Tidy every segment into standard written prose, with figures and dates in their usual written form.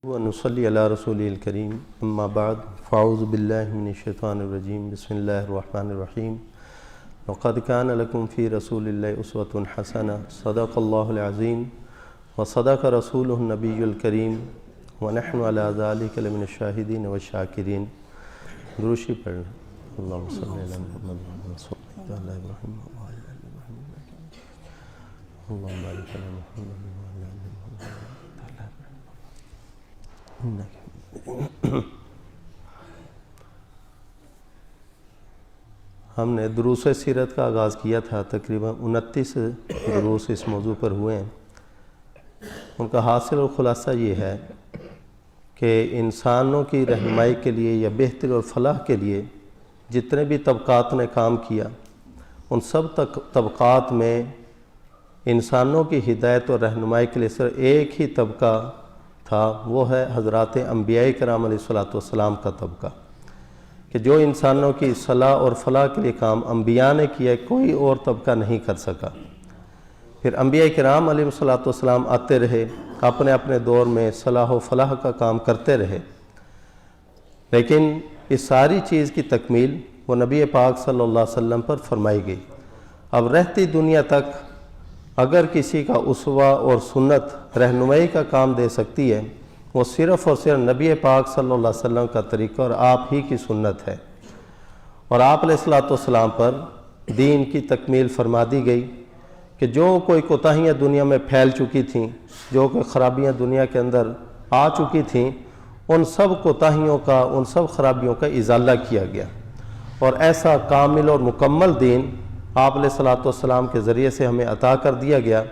ونصلی علی رسول الکریم اما بعد فاعوذ باللہ من الشیطان الرجیم بسم اللہ الرحمن الرحیم لقد کان لکم فی رسول اللہ اسوۃ حسنہ صدق اللہ العظیم وصدق رسولہ النبی الکریم ونحن علی ذلک لمن الشاہدین والشاکرین۔ دروشی پڑھنا۔ اللہم صلی علی محمد صلی اللہ علیہ وسلم اللہم بارک علی محمد۔ ہم نے دروس سیرت کا آغاز کیا تھا، تقریباً 29 دروس اس موضوع پر ہوئے ہیں۔ ان کا حاصل اور خلاصہ یہ ہے کہ انسانوں کی رہنمائی کے لیے یا بہتری اور فلاح کے لیے جتنے بھی طبقات نے کام کیا، ان سب طبقات میں انسانوں کی ہدایت اور رہنمائی کے لیے صرف ایک ہی طبقہ تھا، وہ ہے حضرات انبیاء کرام علیہ الصلوۃ والسلام کا طبقہ، کہ جو انسانوں کی صلاح اور فلاح کے لیے کام انبیاء نے کیا، کوئی اور طبقہ نہیں کر سکا۔ پھر انبیاء کرام علیہ الصلوۃ والسلام آتے رہے، اپنے اپنے دور میں صلاح و فلاح کا کام کرتے رہے، لیکن اس ساری چیز کی تکمیل وہ نبی پاک صلی اللہ علیہ وسلم پر فرمائی گئی۔ اب رہتی دنیا تک اگر کسی کا اسوہ اور سنت رہنمائی کا کام دے سکتی ہے، وہ صرف اور صرف نبی پاک صلی اللہ علیہ وسلم کا طریقہ اور آپ ہی کی سنت ہے، اور آپ علیہ الصلوۃ والسلام پر دین کی تکمیل فرما دی گئی کہ جو کوئی کوتاہیاں دنیا میں پھیل چکی تھیں، جو کوئی خرابیاں دنیا کے اندر آ چکی تھیں، ان سب کوتاہیوں کا، ان سب خرابیوں کا ازالہ کیا گیا، اور ایسا کامل اور مکمل دین آپ علیہ الصلوۃ والسلام کے ذریعے سے ہمیں عطا کر دیا گیا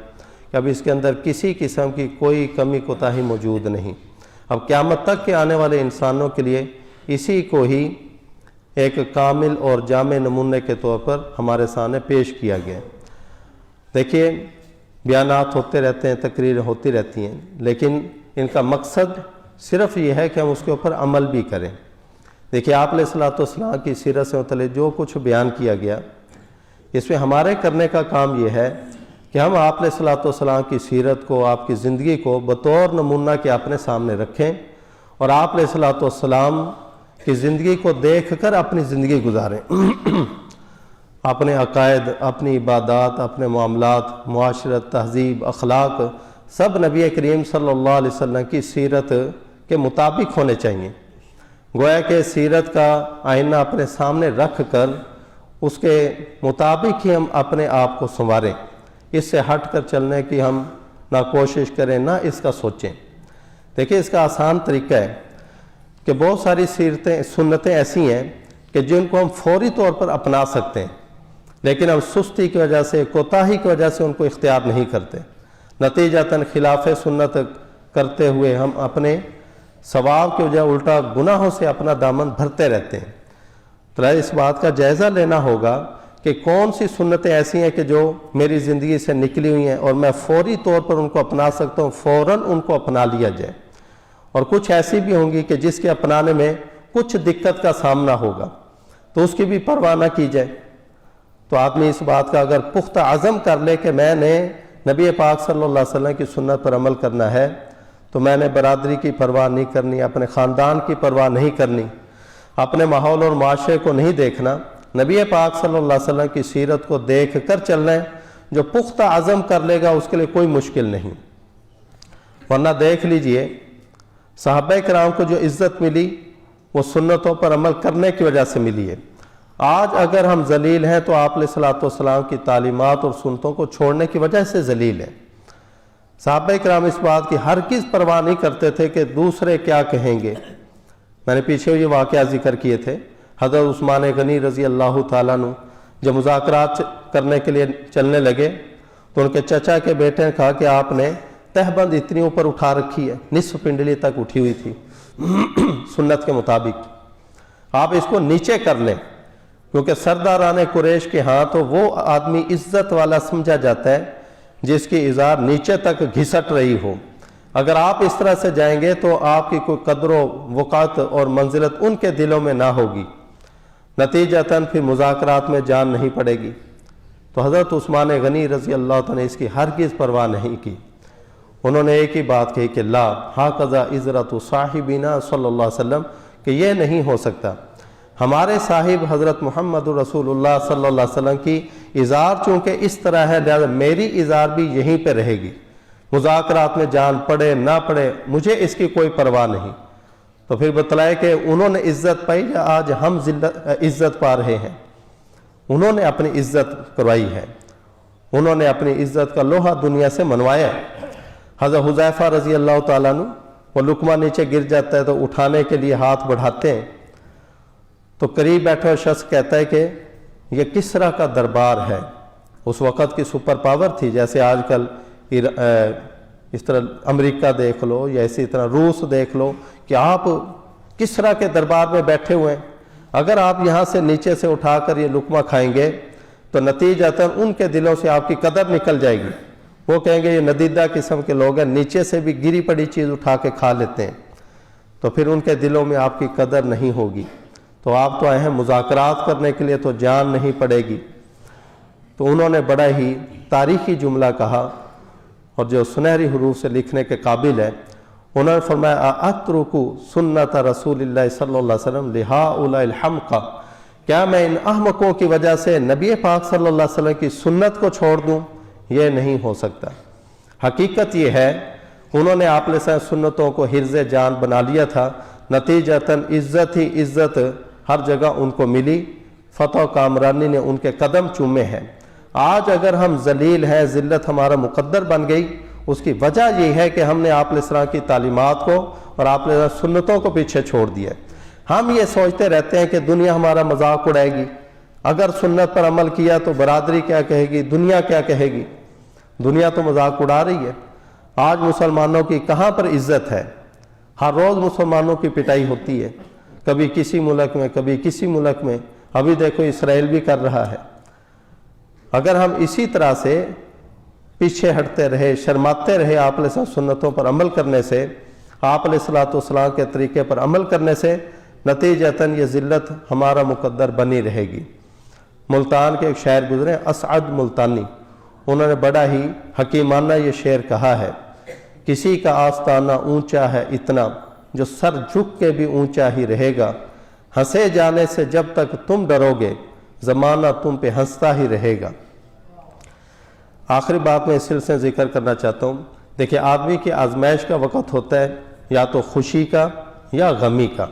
کہ اب اس کے اندر کسی قسم کی کوئی کمی کوتاہی موجود نہیں۔ اب قیامت تک کے آنے والے انسانوں کے لیے اسی کو ہی ایک کامل اور جامع نمونے کے طور پر ہمارے سامنے پیش کیا گیا۔ دیکھیے، بیانات ہوتے رہتے ہیں، تقریریں ہوتی رہتی ہیں، لیکن ان کا مقصد صرف یہ ہے کہ ہم اس کے اوپر عمل بھی کریں۔ دیکھیے، آپ علیہ الصلوۃ والسلام کی سیرت سے متعلق جو کچھ بیان کیا گیا، اس میں ہمارے کرنے کا کام یہ ہے کہ ہم آپ علیہ الصلوۃ والسلام کی سیرت کو، آپ کی زندگی کو بطور نمونہ کے اپنے سامنے رکھیں، اور آپ علیہ الصلوۃ والسلام کی زندگی کو دیکھ کر اپنی زندگی گزاریں۔ اپنے عقائد، اپنی عبادات، اپنے معاملات، معاشرت، تہذیب، اخلاق سب نبی کریم صلی اللہ علیہ وسلم کی سیرت کے مطابق ہونے چاہیے۔ گویا کہ سیرت کا آئینہ اپنے سامنے رکھ کر اس کے مطابق ہی ہم اپنے آپ کو سنواریں، اس سے ہٹ کر چلنے کی ہم نہ کوشش کریں، نہ اس کا سوچیں۔ دیکھیں، اس کا آسان طریقہ ہے کہ بہت ساری سنتیں ایسی ہیں کہ جن کو ہم فوری طور پر اپنا سکتے ہیں، لیکن ہم سستی کی وجہ سے، کوتاہی کی وجہ سے ان کو اختیار نہیں کرتے، نتیجتاً خلاف سنت کرتے ہوئے ہم اپنے ثواب کی وجہ الٹا گناہوں سے اپنا دامن بھرتے رہتے ہیں۔ تو اس بات کا جائزہ لینا ہوگا کہ کون سی سنتیں ایسی ہیں کہ جو میری زندگی سے نکلی ہوئی ہیں اور میں فوری طور پر ان کو اپنا سکتا ہوں، فوراً ان کو اپنا لیا جائے، اور کچھ ایسی بھی ہوں گی کہ جس کے اپنانے میں کچھ دقت کا سامنا ہوگا، تو اس کی بھی پرواہ نہ کی جائے۔ تو آدمی اس بات کا اگر پختہ عزم کر لے کہ میں نے نبی پاک صلی اللہ علیہ وسلم کی سنت پر عمل کرنا ہے، تو میں نے برادری کی پرواہ نہیں کرنی، اپنے خاندان کی پرواہ نہیں کرنی، اپنے ماحول اور معاشرے کو نہیں دیکھنا، نبی پاک صلی اللہ علیہ وسلم کی سیرت کو دیکھ کر چلنا ہے۔ جو پختہ عزم کر لے گا اس کے لیے کوئی مشکل نہیں۔ ورنہ دیکھ لیجئے، صحابہ کرام کو جو عزت ملی وہ سنتوں پر عمل کرنے کی وجہ سے ملی ہے۔ آج اگر ہم ذلیل ہیں تو آپ علیہ الصلوۃ والسلام کی تعلیمات اور سنتوں کو چھوڑنے کی وجہ سے ذلیل ہیں۔ صحابہ کرام اس بات کی ہرگز پرواہ نہیں کرتے تھے کہ دوسرے کیا کہیں گے۔ میں نے پیچھے یہ واقعہ ذکر کیے تھے، حضرت عثمان غنی رضی اللہ تعالیٰ عنہ جب مذاکرات کرنے کے لیے چلنے لگے تو ان کے چچا کے بیٹے نے کہا کہ آپ نے تہبند اتنی اوپر اٹھا رکھی ہے، نصف پنڈلی تک اٹھی ہوئی تھی سنت کے مطابق، آپ اس کو نیچے کر لیں، کیونکہ سرداران قریش کے ہاں تو وہ آدمی عزت والا سمجھا جاتا ہے جس کی ازار نیچے تک گھسٹ رہی ہو۔ اگر آپ اس طرح سے جائیں گے تو آپ کی کوئی قدر و وقعت اور منزلت ان کے دلوں میں نہ ہوگی، نتیجتاً پھر مذاکرات میں جان نہیں پڑے گی۔ تو حضرت عثمان غنی رضی اللہ تعالیٰ نے اس کی ہرگز پرواہ نہیں کی، انہوں نے ایک ہی بات کہی کہ لا ہاکذا عزرت صاحبنا صلی اللہ علیہ وسلم، کہ یہ نہیں ہو سکتا، ہمارے صاحب حضرت محمد رسول اللہ صلی اللہ علیہ وسلم کی ازار چونکہ اس طرح ہے، لہذا میری ازار بھی یہیں پہ رہے گی، مذاکرات میں جان پڑے نہ پڑے مجھے اس کی کوئی پرواہ نہیں۔ تو پھر بتلائے کہ انہوں نے عزت پائی یا آج ہم عزت پا رہے ہیں؟ انہوں نے اپنی عزت کروائی ہے، انہوں نے اپنی عزت کا لوہا دنیا سے منوایا۔ حضرت حذیفہ رضی اللہ تعالیٰ عنہ، وہ لقمہ نیچے گر جاتا ہے تو اٹھانے کے لیے ہاتھ بڑھاتے ہیں، تو قریب بیٹھا شخص کہتا ہے کہ یہ کسریٰ کا دربار ہے۔ اس وقت کی سپر پاور تھی، جیسے آج کل اس طرح امریکہ دیکھ لو یا اسی طرح روس دیکھ لو کہ آپ کسریٰ کے دربار میں بیٹھے ہوئے ہیں۔ اگر آپ یہاں سے نیچے سے اٹھا کر یہ لقمہ کھائیں گے تو نتیجتاً ان کے دلوں سے آپ کی قدر نکل جائے گی، وہ کہیں گے یہ ندیدہ قسم کے لوگ ہیں، نیچے سے بھی گری پڑی چیز اٹھا کے کھا لیتے ہیں، تو پھر ان کے دلوں میں آپ کی قدر نہیں ہوگی۔ تو آپ تو آئے ہیں مذاکرات کرنے کے لیے، تو جان نہیں پڑے گی۔ تو انہوں نے بڑا ہی تاریخی جملہ کہا اور جو سنہری حروف سے لکھنے کے قابل ہے۔ انہوں نے فرمایا اترکو سنت رسول اللہ صلی اللہ علیہ وسلم لہؤلاء الحمقى، کیا میں ان احمقوں کی وجہ سے نبی پاک صلی اللہ علیہ وسلم کی سنت کو چھوڑ دوں؟ یہ نہیں ہو سکتا۔ حقیقت یہ ہے انہوں نے آپ علیہ سنتوں کو حرز جان بنا لیا تھا، نتیجتاً عزت ہی عزت ہر جگہ ان کو ملی، فتح و کامرانی نے ان کے قدم چومے ہیں۔ آج اگر ہم ذلیل ہیں، ذلت ہمارا مقدر بن گئی، اس کی وجہ یہ ہے کہ ہم نے آپ علیہ السلام کی تعلیمات کو اور آپ علیہ سنتوں کو پیچھے چھوڑ دیا۔ ہم یہ سوچتے رہتے ہیں کہ دنیا ہمارا مذاق اڑائے گی، اگر سنت پر عمل کیا تو برادری کیا کہے گی، دنیا کیا کہے گی؟ دنیا تو مذاق اڑا رہی ہے۔ آج مسلمانوں کی کہاں پر عزت ہے؟ ہر روز مسلمانوں کی پٹائی ہوتی ہے، کبھی کسی ملک میں کبھی کسی ملک میں، ابھی دیکھو اسرائیل بھی کر رہا ہے۔ اگر ہم اسی طرح سے پیچھے ہٹتے رہے، شرماتے رہے آپ علیہ سنتوں پر عمل کرنے سے، آپ علیہ السلام کے طریقے پر عمل کرنے سے، نتیجتاً یہ ذلت ہمارا مقدر بنی رہے گی۔ ملتان کے ایک شاعر گزرے اسعد ملتانی، انہوں نے بڑا ہی حکیمانہ یہ شعر کہا ہے، کسی کا آستانہ اونچا ہے اتنا جو سر جھک کے بھی اونچا ہی رہے گا، ہنسے جانے سے جب تک تم ڈرو گے زمانہ تم پہ ہنستا ہی رہے گا۔ آخری بات میں اس سلسلے میں ذکر کرنا چاہتا ہوں، دیکھیں آدمی کی آزمائش کا وقت ہوتا ہے یا تو خوشی کا یا غمی کا۔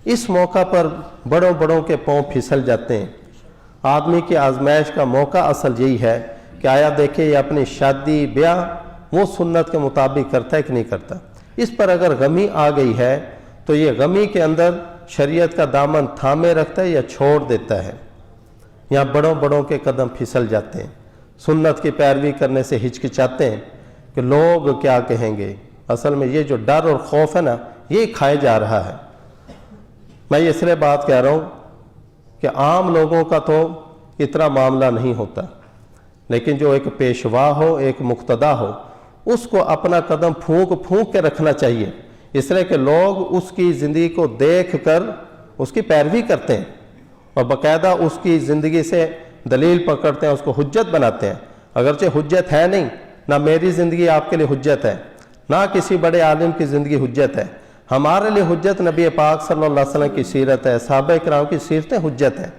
اس موقع پر بڑوں بڑوں کے پاؤں پھسل جاتے ہیں۔ آدمی کی آزمائش کا موقع اصل یہی ہے کہ آیا دیکھے یہ اپنی شادی بیاہ وہ سنت کے مطابق کرتا ہے کہ نہیں کرتا۔ اس پر اگر غمی آ گئی ہے تو یہ غمی کے اندر شریعت کا دامن تھامے رکھتا ہے یا چھوڑ دیتا ہے۔ یہاں بڑوں بڑوں کے قدم پھسل جاتے ہیں، سنت کی پیروی کرنے سے ہچکچاتے ہیں کہ لوگ کیا کہیں گے۔ اصل میں یہ جو ڈر اور خوف ہے نا، یہ کھائے جا رہا ہے۔ میں یہ اس لیے بات کہہ رہا ہوں کہ عام لوگوں کا تو اتنا معاملہ نہیں ہوتا، لیکن جو ایک پیشوا ہو، ایک مقتدا ہو، اس کو اپنا قدم پھونک پھونک کے رکھنا چاہیے، اس لیے کہ لوگ اس کی زندگی کو دیکھ کر اس کی پیروی کرتے ہیں اور باقاعدہ اس کی زندگی سے دلیل پکڑتے ہیں، اس کو حجت بناتے ہیں۔ اگرچہ حجت ہے نہیں، نہ میری زندگی آپ کے لیے حجت ہے، نہ کسی بڑے عالم کی زندگی حجت ہے۔ ہمارے لیے حجت نبی پاک صلی اللہ علیہ وسلم کی سیرت ہے، صحابہ کرام کی سیرتیں حجت ہیں۔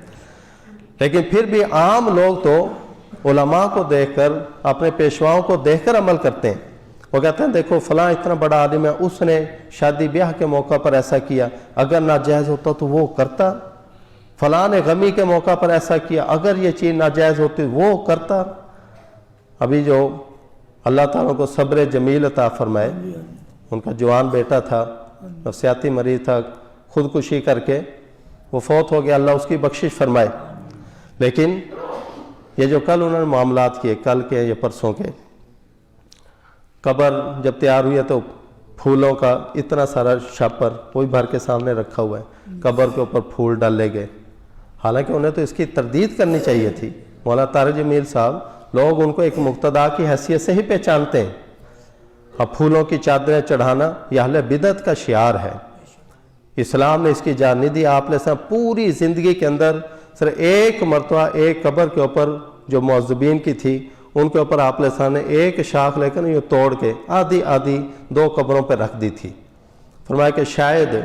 لیکن پھر بھی عام لوگ تو علماء کو دیکھ کر، اپنے پیشواؤں کو دیکھ کر عمل کرتے ہیں۔ وہ کہتے ہیں دیکھو فلاں اتنا بڑا عالم ہے، اس نے شادی بیاہ کے موقع پر ایسا کیا، اگر ناجائز ہوتا تو وہ کرتا۔ فلاں نے غمی کے موقع پر ایسا کیا، اگر یہ چیز ناجائز ہوتی وہ کرتا۔ ابھی جو اللہ تعالیٰ کو صبر جمیل عطا فرمائے، ان کا جوان بیٹا تھا، نفسیاتی مریض تھا، خودکشی کر کے وہ فوت ہو گیا، اللہ اس کی بخشش فرمائے۔ لیکن یہ جو کل انہوں نے معاملات کیے، کل کے یا پرسوں کے، قبر جب تیار ہوئی ہے تو پھولوں کا اتنا سارا شاپر وہی بھر کے سامنے رکھا ہوا ہے، قبر کے اوپر پھول ڈالے گئے، حالانکہ انہیں تو اس کی تردید کرنی چاہیے تھی۔ مولانا طارق جمیل صاحب، لوگ ان کو ایک مقتدا کی حیثیت سے ہی پہچانتے ہیں۔ اب پھولوں کی چادریں چڑھانا یہ اہل بدعت کا شعار ہے، اسلام نے اس کی جان نہیں دی۔ آپ نے پوری زندگی کے اندر صرف ایک مرتبہ ایک قبر کے اوپر جو معذبین کی تھی ان کے اوپر آپ نے ایک شاخ لے کر یہ توڑ کے آدھی آدھی 2 قبروں پہ رکھ دی تھی۔ فرمایا کہ شاید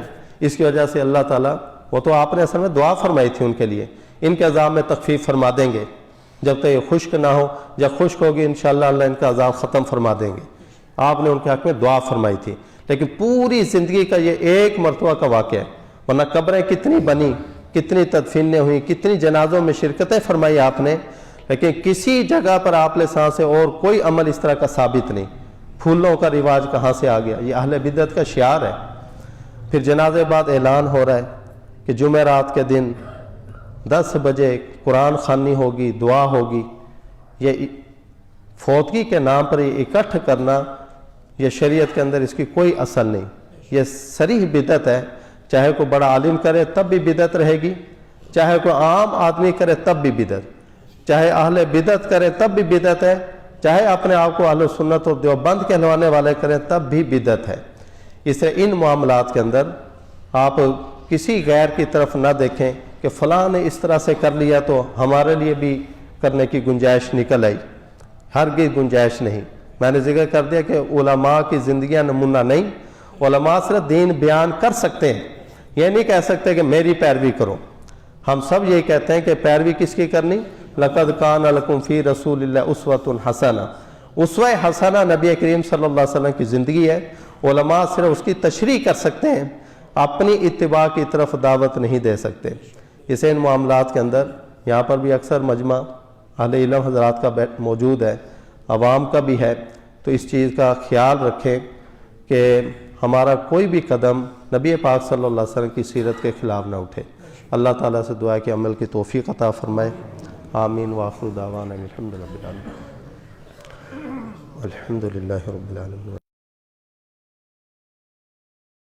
اس کی وجہ سے اللہ تعالیٰ، وہ تو آپ نے اصل میں دعا فرمائی تھی ان کے لیے، ان کے عذاب میں تخفیف فرما دیں گے جب تک یہ خشک نہ ہو، جب خشک ہوگی انشاءاللہ اللہ ان کا عذاب ختم فرما دیں گے، آپ نے ان کے حق میں دعا فرمائی تھی۔ لیکن پوری زندگی کا یہ ایک مرتبہ کا واقعہ ہے، ورنہ قبریں کتنی بنی، کتنی تدفینیں ہوئیں، کتنی جنازوں میں شرکتیں فرمائی آپ نے، لیکن کسی جگہ پر آپ نے سے اور کوئی عمل اس طرح کا ثابت نہیں۔ پھولوں کا رواج کہاں سے آ گیا؟ یہ اہل بدعت کا شعار ہے۔ پھر جنازے بعد اعلان ہو رہا ہے کہ جمعرات کے دن 10 بجے قرآن خوانی ہوگی، دعا ہوگی۔ یہ فوتگی کے نام پر یہ اکٹھ کرنا، یہ شریعت کے اندر اس کی کوئی اصل نہیں، یہ صریح بدعت ہے۔ چاہے کوئی بڑا عالم کرے تب بھی بدعت رہے گی، چاہے کوئی عام آدمی کرے تب بھی بدعت، چاہے اہل بدعت کرے تب بھی بدعت ہے، چاہے اپنے آپ کو اہل سنت و دیوبند کہلوانے والے کریں تب بھی بدعت ہے۔ اس لیے ان معاملات کے اندر آپ کسی غیر کی طرف نہ دیکھیں کہ فلاں نے اس طرح سے کر لیا تو ہمارے لیے بھی کرنے کی گنجائش نکل آئی، ہرگز گنجائش نہیں۔ میں نے ذکر کر دیا کہ علماء کی زندگیاں نمونہ نہیں، علماء صرف دین بیان کر سکتے ہیں، یہ نہیں کہہ سکتے کہ میری پیروی کرو۔ ہم سب یہی کہتے ہیں کہ پیروی کس کی کرنی؟ لَقَدْ كَانَ لَكُمْ فِي رَسُولِ اللَّهِ أُسْوَةٌ حَسَنَةٌ، اسوہ حسنہ نبی کریم صلی اللہ علیہ وسلم کی زندگی ہے۔ علماء صرف اس کی تشریح کر سکتے ہیں، اپنی اتباع کی طرف دعوت نہیں دے سکتے۔ اسے ان معاملات کے اندر یہاں پر بھی اکثر مجمع اہل علم حضرات کا موجود ہے، عوام کا بھی ہے، تو اس چیز کا خیال رکھیں کہ ہمارا کوئی بھی قدم نبی پاک صلی اللہ علیہ وسلم کی سیرت کے خلاف نہ اٹھے۔ اللہ تعالیٰ سے دعا ہے کہ عمل کی توفیق عطا فرمائے۔ آمین وآخر دعوانا الحمد للہ رب العالمین۔ الحمد للہ رب العالمین۔